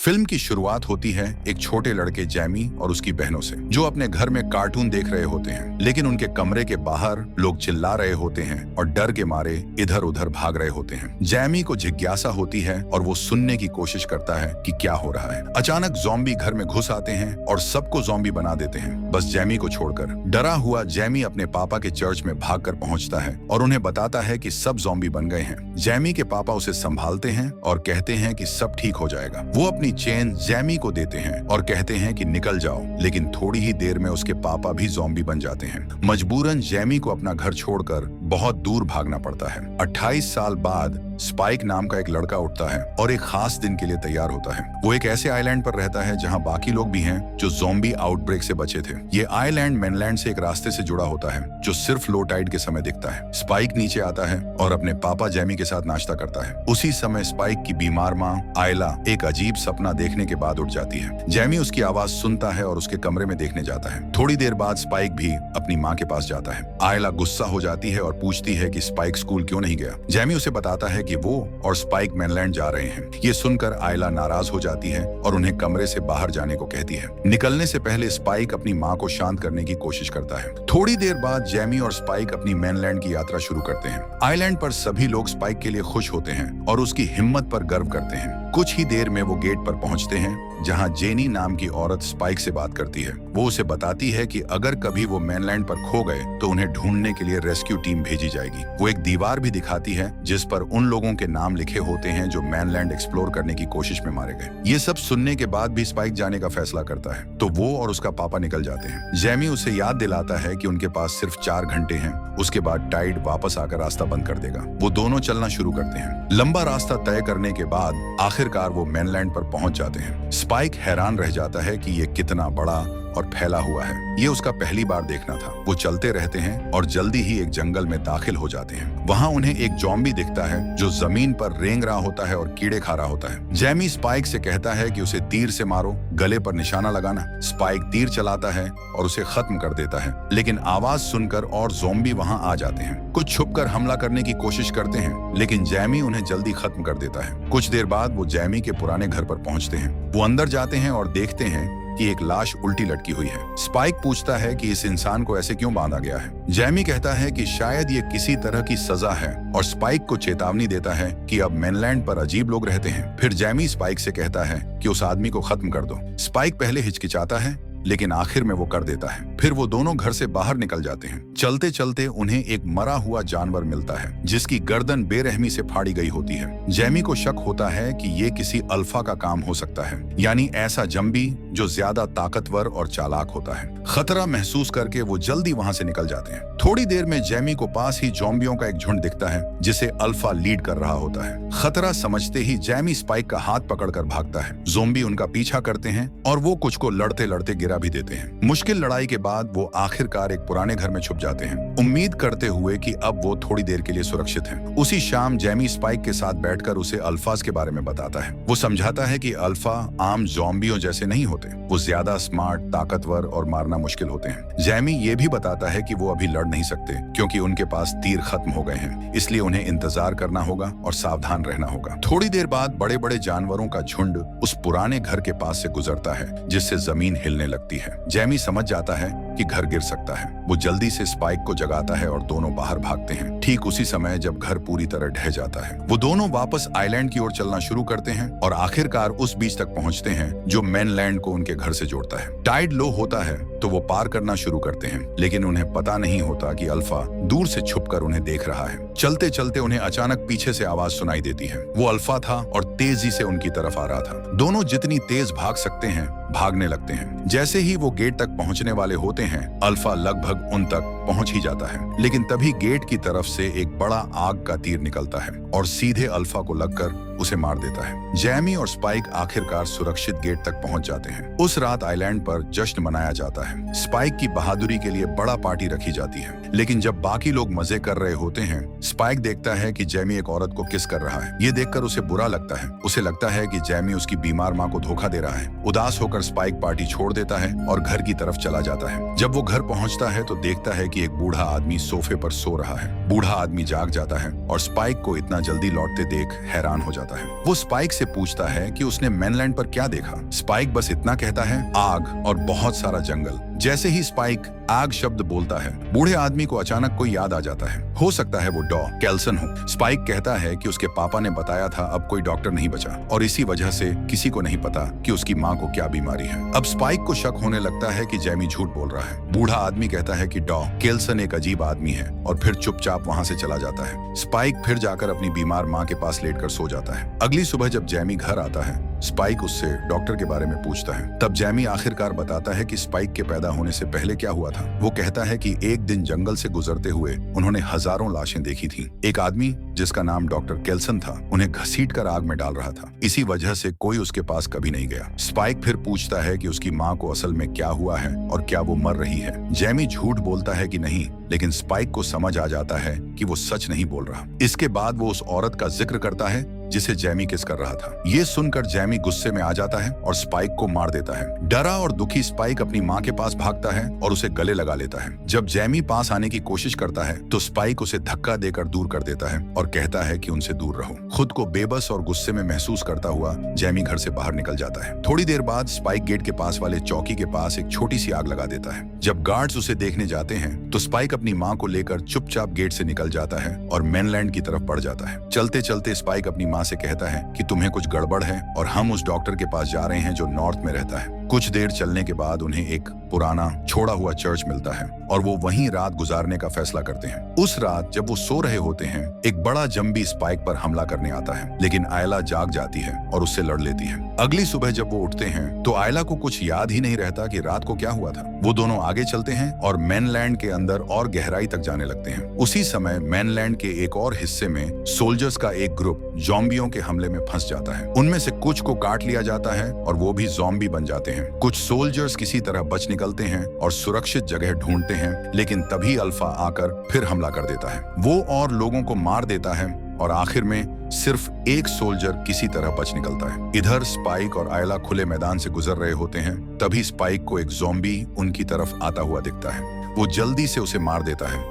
Film की शुरुआत होती है एक छोटे लड़के जैमी और उसकी बहनों से, जो अपने घर में कार्टून देख रहे होते हैं, लेकिन उनके कमरे के बाहर लोग चिल्ला रहे होते हैं और डर के मारे इधर उधर भाग रहे होते हैं। जैमी को जिज्ञासा होती है और वो सुनने की कोशिश करता है कि क्या हो रहा है। अचानक ज़ॉम्बी घर में घुस आते हैं और सबको ज़ॉम्बी बना देते हैं, बस जैमी को छोड़कर। डरा हुआ जैमी अपने पापा के चर्च में भागकर पहुंचता है और उन्हें बताता है कि सब ज़ॉम्बी बन गए हैं। जैमी के पापा उसे संभालते हैं और कहते हैं कि सब ठीक हो जाएगा। वो अपनी चेन जैमी को देते हैं और कहते हैं कि निकल जाओ, लेकिन थोड़ी ही देर में उसके पापा भी ज़ॉम्बी बन जाते हैं। मजबूरन जैमी को अपना घर छोड़कर बहुत दूर भागना पड़ता है। 28 साल बाद स्पाइक नाम का एक लड़का उठता है और एक खास दिन के लिए तैयार होता है। वो एक ऐसे आइलैंड पर रहता है जहां बाकी लोग भी हैं जो ज़ॉम्बी आउटब्रेक से बचे थे। ये आइलैंड मेनलैंड से एक रास्ते से जुड़ा होता है जो सिर्फ लो टाइड के समय दिखता है। स्पाइक नीचे आता है और अपने पापा जैमी के साथ नाश्ता करता है। उसी समय स्पाइक की बीमार माँ आयला एक अजीब सपना देखने के बाद उठ जाती है। जैमी उसकी आवाज सुनता है और उसके कमरे में देखने जाता है। थोड़ी देर बाद स्पाइक भी अपनी माँ के पास जाता है। आयला गुस्सा हो जाती है और पूछती है कि स्पाइक स्कूल क्यों नहीं गया। जैमी उसे बताता है कि वो और स्पाइक मेनलैंड जा रहे हैं। ये सुनकर आयला नाराज हो जाती है और उन्हें कमरे से बाहर जाने को कहती है। निकलने से पहले स्पाइक अपनी माँ को शांत करने की कोशिश करता है। थोड़ी देर बाद जैमी और स्पाइक अपनी मेनलैंड की यात्रा शुरू करते हैं। आइलैंड पर सभी लोग स्पाइक के लिए खुश होते हैं और उसकी हिम्मत पर गर्व करते हैं। कुछ ही देर में वो गेट पर पहुंचते हैं जहां जेनी नाम की औरत स्पाइक से बात करती है। वो उसे बताती है कि अगर कभी वो मेनलैंड पर खो गए तो उन्हें ढूंढने के लिए रेस्क्यू टीम भेजी जाएगी। वो एक दीवार भी दिखाती है जिस पर उन लोगों के नाम लिखे होते हैं जो मेनलैंड एक्सप्लोर करने की कोशिश में मारे गए। ये सब सुनने के बाद भी स्पाइक जाने का फैसला करता है, तो वो और उसका पापा निकल जाते हैं। जैमी उसे याद दिलाता है कि उनके पास सिर्फ 4 घंटे हैं, उसके बाद टाइड वापस आकर रास्ता बंद कर देगा। वो दोनों चलना शुरू करते हैं। लंबा रास्ता तय करने के बाद आखिरकार वो मेनलैंड पर पहुंच जाते हैं। स्पाइक हैरान रह जाता है कि ये कितना बड़ा और फैला हुआ है। ये उसका पहली बार देखना था। वो चलते रहते हैं और जल्दी ही एक जंगल में दाखिल हो जाते हैं। वहां उन्हें एक ज़ॉम्बी दिखता है जो जमीन पर रेंग रहा होता है और कीड़े खा रहा होता है। जैमी स्पाइक से कहता है कि उसे तीर से मारो, गले पर निशाना लगाना। स्पाइक तीर चलाता है और उसे खत्म कर देता है, लेकिन आवाज सुनकर और ज़ॉम्बी वहां आ जाते हैं। कुछ छुपकर हमला करने की कोशिश करते हैं, लेकिन जैमी उन्हें जल्दी खत्म कर देता है। कुछ देर बाद वो जैमी के पुराने घर पर पहुंचते हैं। वो अंदर जाते हैं और देखते हैं कि एक लाश उल्टी लटकी हुई है। स्पाइक पूछता है कि इस इंसान को ऐसे क्यों बांधा गया है। जैमी कहता है कि शायद ये किसी तरह की सजा है और स्पाइक को चेतावनी देता है कि अब मेनलैंड पर अजीब लोग रहते हैं। फिर जैमी स्पाइक से कहता है कि उस आदमी को खत्म कर दो। स्पाइक पहले हिचकिचाता है, लेकिन आखिर में वो कर देता है। फिर वो दोनों घर से बाहर निकल जाते हैं। चलते चलते उन्हें एक मरा हुआ जानवर मिलता है जिसकी गर्दन बेरहमी से फाड़ी गई होती है। जैमी को शक होता है कि ये किसी अल्फा का काम हो सकता है, यानी ऐसा ज़ॉम्बी जो ज्यादा ताकतवर और चालाक होता है। खतरा महसूस करके वो जल्दी वहां से निकल जाते हैं। थोड़ी देर में जैमी को पास ही ज़ॉम्बियों का एक झुंड दिखता है जिसे अल्फा लीड कर रहा होता है। खतरा समझते ही जैमी स्पाइक का हाथ पकड़कर भागता है। ज़ॉम्बी उनका पीछा करते हैं और वो कुछ को लड़ते लड़ते गिरा भी देते हैं। मुश्किल लड़ाई के बाद वो आखिरकार एक पुराने घर में छुप जाते हैं, उम्मीद करते हुए कि अब वो थोड़ी देर के लिए सुरक्षित हैं। उसी शाम जैमी स्पाइक के साथ बैठकर उसे अल्फाज के बारे में बताता है। वो समझाता है कि अल्फा आम ज़ॉम्बियों जैसे नहीं होते, वो ज्यादा स्मार्ट, ताकतवर और मारना मुश्किल होते हैं। जैमी ये भी बताता है कि वो अभी लड़ नहीं सकते क्योंकि उनके पास तीर खत्म हो गए हैं, इसलिए उन्हें इंतजार करना होगा और सावधान रहना होगा। थोड़ी देर बाद बड़े बड़े जानवरों का झुंड उस पुराने घर के पास से गुजरता है जिससे जमीन हिलने लगती है। जैमी समझ जाता है कि घर गिर सकता है। वो जल्दी से स्पाइक को जगाता है और दोनों बाहर भागते हैं। ठीक उसी समय जब घर पूरी तरह ढह जाता है, वो दोनों वापस आइलैंड की ओर चलना शुरू करते हैं और आखिरकार उस बीच तक पहुंचते हैं जो मेनलैंड को उनके घर से जोड़ता है। टाइड लो होता है तो वो पार करना शुरू करते हैं, लेकिन उन्हें पता नहीं होता कि अल्फा दूर से छुपकर उन्हें देख रहा है। चलते चलते उन्हें अचानक पीछे से आवाज सुनाई देती है। वो अल्फा था और तेजी से उनकी तरफ आ रहा था। दोनों जितनी तेज भाग सकते हैं भागने लगते हैं। जैसे ही वो गेट तक पहुंचने वाले होते हैं, अल्फा लगभग उन तक पहुंच ही जाता है, लेकिन तभी गेट की तरफ से एक बड़ा आग का तीर निकलता है और सीधे अल्फा को लगकर उसे मार देता है। जैमी और स्पाइक आखिरकार सुरक्षित गेट तक पहुंच जाते हैं। उस रात आइलैंड पर जश्न मनाया जाता है। स्पाइक की बहादुरी के लिए बड़ा पार्टी रखी जाती है, लेकिन जब बाकी लोग मजे कर रहे होते हैं, स्पाइक देखता है कि जैमी एक औरत को किस कर रहा है। ये देखकर उसे बुरा लगता है। उसे लगता है कि जैमी उसकी बीमार माँ को धोखा दे रहा है। उदास होकर स्पाइक पार्टी छोड़ देता है और घर की तरफ चला जाता है। जब वो घर पहुंचता है तो देखता है कि एक बूढ़ा आदमी सोफे पर सो रहा है। बूढ़ा आदमी जाग जाता है और स्पाइक को इतना जल्दी लौटते देख हैरान हो जाता है। वो स्पाइक से पूछता है कि उसने मेनलैंड पर क्या देखा। स्पाइक बस इतना कहता है, आग और बहुत सारा जंगल। जैसे ही स्पाइक आग शब्द बोलता है, बूढ़े आदमी को अचानक कोई याद आ जाता है। हो सकता है वो डॉ केल्सन हो। स्पाइक कहता है कि उसके पापा ने बताया था अब कोई डॉक्टर नहीं बचा और इसी वजह से किसी को नहीं पता कि उसकी माँ को क्या बीमारी है। अब स्पाइक को शक होने लगता है कि जैमी झूठ बोल रहा है। बूढ़ा आदमी कहता है कि डॉ केल्सन एक अजीब आदमी है और फिर चुपचाप वहाँ से चला जाता है। स्पाइक फिर जाकर अपनी बीमार माँ के पास लेटकर सो जाता है। अगली सुबह जब जैमी घर आता है, स्पाइक उससे डॉक्टर के बारे में पूछता है। तब जैमी आखिरकार बताता है कि स्पाइक के पैदा होने से पहले क्या हुआ था। वो कहता है कि एक दिन जंगल से गुजरते हुए उन्होंने हजारों लाशें देखी थी। एक आदमी जिसका नाम डॉक्टर केल्सन था उन्हें घसीटकर आग में डाल रहा था। इसी वजह से कोई उसके पास कभी नहीं गया। स्पाइक फिर पूछता है कि उसकी माँ को असल में क्या हुआ है और क्या वो मर रही है। जैमी झूठ बोलता है कि नहीं, लेकिन स्पाइक को समझ आ जाता है कि वो सच नहीं बोल रहा। इसके बाद वो उस औरत का जिक्र करता है जिसे जैमी किस कर रहा था। ये सुनकर जैमी गुस्से में आ जाता है और स्पाइक को मार देता है। डरा और दुखी स्पाइक अपनी माँ के पास भागता है और उसे गले लगा लेता है। जब जैमी पास आने की कोशिश करता है तो स्पाइक उसे धक्का देकर दूर कर देता है और कहता है कि उनसे दूर रहो। खुद को बेबस और गुस्से में महसूस करता हुआ जैमी घर से बाहर निकल जाता है। थोड़ी देर बाद स्पाइक गेट के पास वाले चौकी के पास एक छोटी सी आग लगा देता है। जब गार्ड्स उसे देखने जाते हैं तो स्पाइक अपनी माँ को लेकर चुपचाप गेट से निकल जाता है और मेनलैंड की तरफ बढ़ जाता है। चलते चलते स्पाइक अपनी माँ से कहता है कि तुम्हें कुछ गड़बड़ है और हम उस डॉक्टर के पास जा रहे हैं जो नॉर्थ में रहता है। कुछ देर चलने के बाद उन्हें एक पुराना छोड़ा हुआ चर्च मिलता है और वो वहीं रात गुजारने का फैसला करते हैं। उस रात जब वो सो रहे होते हैं, एक बड़ा जंबी स्पाइक पर हमला करने आता है, लेकिन आयला जाग जाती है और उससे लड़ लेती है। अगली सुबह जब वो उठते हैं तो आयला को कुछ याद ही नहीं रहता कि रात को क्या हुआ था। वो दोनों आगे चलते हैं और मेनलैंड के अंदर और गहराई तक जाने लगते हैं। उसी समय मेनलैंड के एक और हिस्से में सोल्जर्स का एक ग्रुप ज़ॉम्बियों के हमले में फंस जाता है। उनमें से कुछ को काट लिया जाता है और वो भी ज़ॉम्बी बन जाते हैं। कुछ सोल्जर्स किसी तरह बच निकलते हैं और सुरक्षित जगह ढूंढते हैं, लेकिन तभी अल्फा आकर फिर हमला कर देता है। वो और लोगों को मार देता है और आखिर में सिर्फ एक सोल्जर किसी तरह बच निकलता है। इधर स्पाइक और आयला खुले मैदान से गुजर रहे होते हैं। तभी स्पाइक को एक ज़ॉम्बी उनकी तरफ आता हुआ दिखता है। वो जल्दी से उसे मार देता है,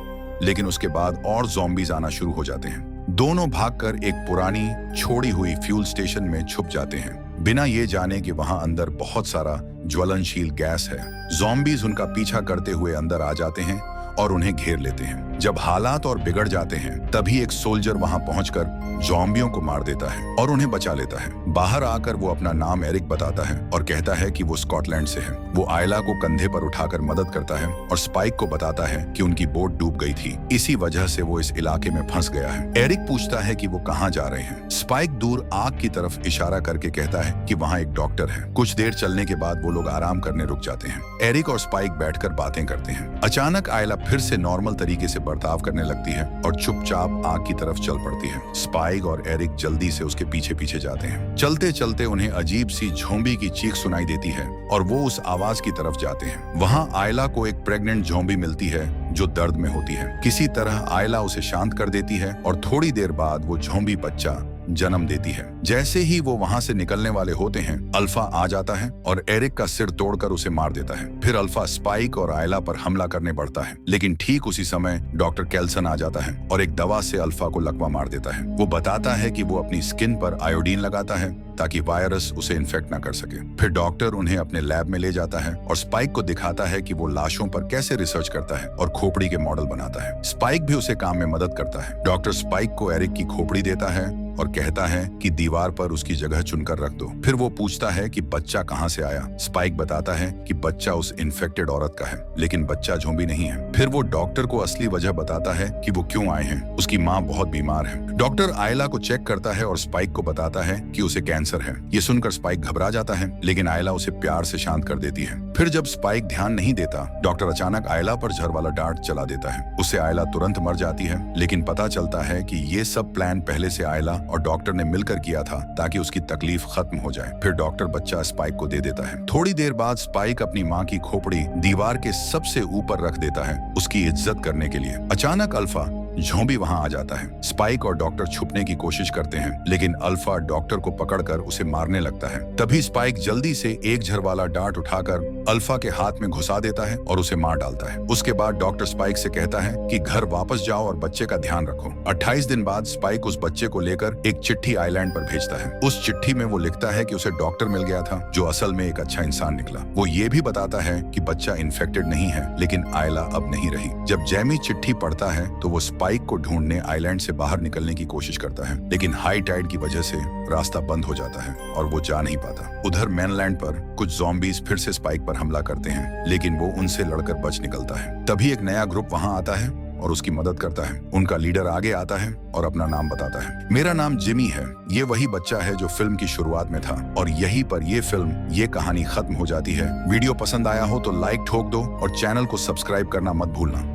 लेकिन उसके बाद और ज़ॉम्बीज आना शुरू हो जाते हैं। दोनों भागकर एक पुरानी छोड़ी हुई फ्यूल स्टेशन में छुप जाते हैं, बिना ये जाने कि वहां अंदर बहुत सारा ज्वलनशील गैस है। ज़ॉम्बीज उनका पीछा करते हुए अंदर आ जाते हैं और उन्हें घेर लेते हैं। जब हालात और बिगड़ जाते हैं तभी एक सोल्जर वहां पहुंचकर ज़ॉम्बियों को मार देता है और उन्हें बचा लेता है। बाहर आकर वो अपना नाम एरिक बताता है और कहता है कि वो स्कॉटलैंड से है। वो आयला को कंधे पर उठाकर मदद करता है और स्पाइक को बताता है कि उनकी बोट डूब गई थी, इसी वजह से वो इस इलाके में फंस गया है। एरिक पूछता है कि वो कहाँ जा रहे हैं। स्पाइक दूर आग की तरफ इशारा करके कहता है कि वहाँ एक डॉक्टर है। कुछ देर चलने के बाद वो लोग आराम करने रुक जाते हैं। एरिक और स्पाइक बैठकर बातें करते हैं। अचानक आयला फिर से नॉर्मल तरीके से बर्ताव करने लगती है और चुपचाप आग की तरफ चल पड़ती है। स्पाइक और एरिक जल्दी से उसके पीछे पीछे जाते हैं। चलते चलते उन्हें अजीब सी ज़ॉम्बी की चीख सुनाई देती है और वो उस आवाज की तरफ जाते हैं। वहां आयला को एक प्रेग्नेंट ज़ॉम्बी मिलती है जो दर्द में होती है। किसी तरह आयला उसे शांत कर देती है और थोड़ी देर बाद वो ज़ॉम्बी बच्चा जन्म देती है। जैसे ही वो वहां से निकलने वाले होते हैं, अल्फा आ जाता है और एरिक का सिर तोड़कर उसे मार देता है। फिर अल्फा स्पाइक और आयला पर हमला करने बढ़ता है, लेकिन ठीक उसी समय डॉक्टर केल्सन आ जाता है और एक दवा से अल्फा को लकवा मार देता है। वो बताता है कि वो अपनी स्किन पर आयोडीन लगाता है ताकि वायरस उसे इन्फेक्ट ना कर सके। फिर डॉक्टर उन्हें अपने लैब में ले जाता है और स्पाइक को दिखाता है कि वो लाशों पर कैसे रिसर्च करता है और खोपड़ी के मॉडल बनाता है। स्पाइक भी उसे काम में मदद करता है। डॉक्टर स्पाइक को एरिक की खोपड़ी देता है और कहता है कि दीवार पर उसकी जगह चुनकर रख दो। फिर वो पूछता है कि बच्चा कहाँ से आया। स्पाइक बताता है कि बच्चा उस इन्फेक्टेड औरत का है, लेकिन बच्चा ज़ॉम्बी नहीं है। फिर वो डॉक्टर को असली वजह बताता है कि वो क्यों आए हैं। उसकी माँ बहुत बीमार है। डॉक्टर आयला को चेक करता है और स्पाइक को बताता है कि उसे कैंसर है। ये सुनकर स्पाइक घबरा जाता है, लेकिन आयला उसे प्यार से शांत कर देती है। फिर जब स्पाइक ध्यान नहीं देता, डॉक्टर अचानक आयला पर जहर वाला डार्ट चला देता है। उससे आयला तुरंत मर जाती है, लेकिन पता चलता है कि ये सब प्लान पहले से आयला और डॉक्टर ने मिलकर किया था ताकि उसकी तकलीफ खत्म हो जाए। फिर डॉक्टर बच्चा स्पाइक को दे देता है। थोड़ी देर बाद स्पाइक अपनी माँ की खोपड़ी दीवार के सबसे ऊपर रख देता है उसकी इज्जत करने के लिए। अचानक अल्फा झोंबी वहां आ जाता है। स्पाइक और डॉक्टर छुपने की कोशिश करते हैं, लेकिन अल्फा डॉक्टर को पकड़कर उसे मारने लगता है। तभी स्पाइक जल्दी से एक झरवाला डार्ट उठाकर अल्फा के हाथ में घुसा देता है और उसे मार डालता है। उसके बाद डॉक्टर स्पाइक से कहता है कि घर वापस जाओ और बच्चे का ध्यान रखो। 28 दिन बाद स्पाइक उस बच्चे को लेकर एक चिट्ठी आइलैंड पर भेजता है। उस चिट्ठी में वो लिखता है कि उसे डॉक्टर मिल गया था जो असल में एक अच्छा इंसान निकला। वो ये भी बताता है कि बच्चा इन्फेक्टेड नहीं है, लेकिन आयला अब नहीं रही। जब जैमी चिट्ठी पढ़ता है तो वो स्पाइक को ढूंढने आइलैंड से बाहर निकलने की कोशिश करता है, लेकिन हाई टाइड की वजह से रास्ता बंद हो जाता है और वो जा नहीं पाता। उधर मेनलैंड पर कुछ ज़ॉम्बीज फिर से स्पाइक पर हमला करते हैं, लेकिन वो उनसे लड़कर बच निकलता है। तभी एक नया ग्रुप वहां आता है और उसकी मदद करता है। उनका लीडर आगे आता है और अपना नाम बताता है। मेरा नाम जिमी है। ये वही बच्चा है जो फिल्म की शुरुआत में था, और यहीं पर ये फिल्म, ये कहानी खत्म हो जाती है। वीडियो पसंद आया हो तो लाइक ठोक दो और चैनल को सब्सक्राइब करना मत भूलना।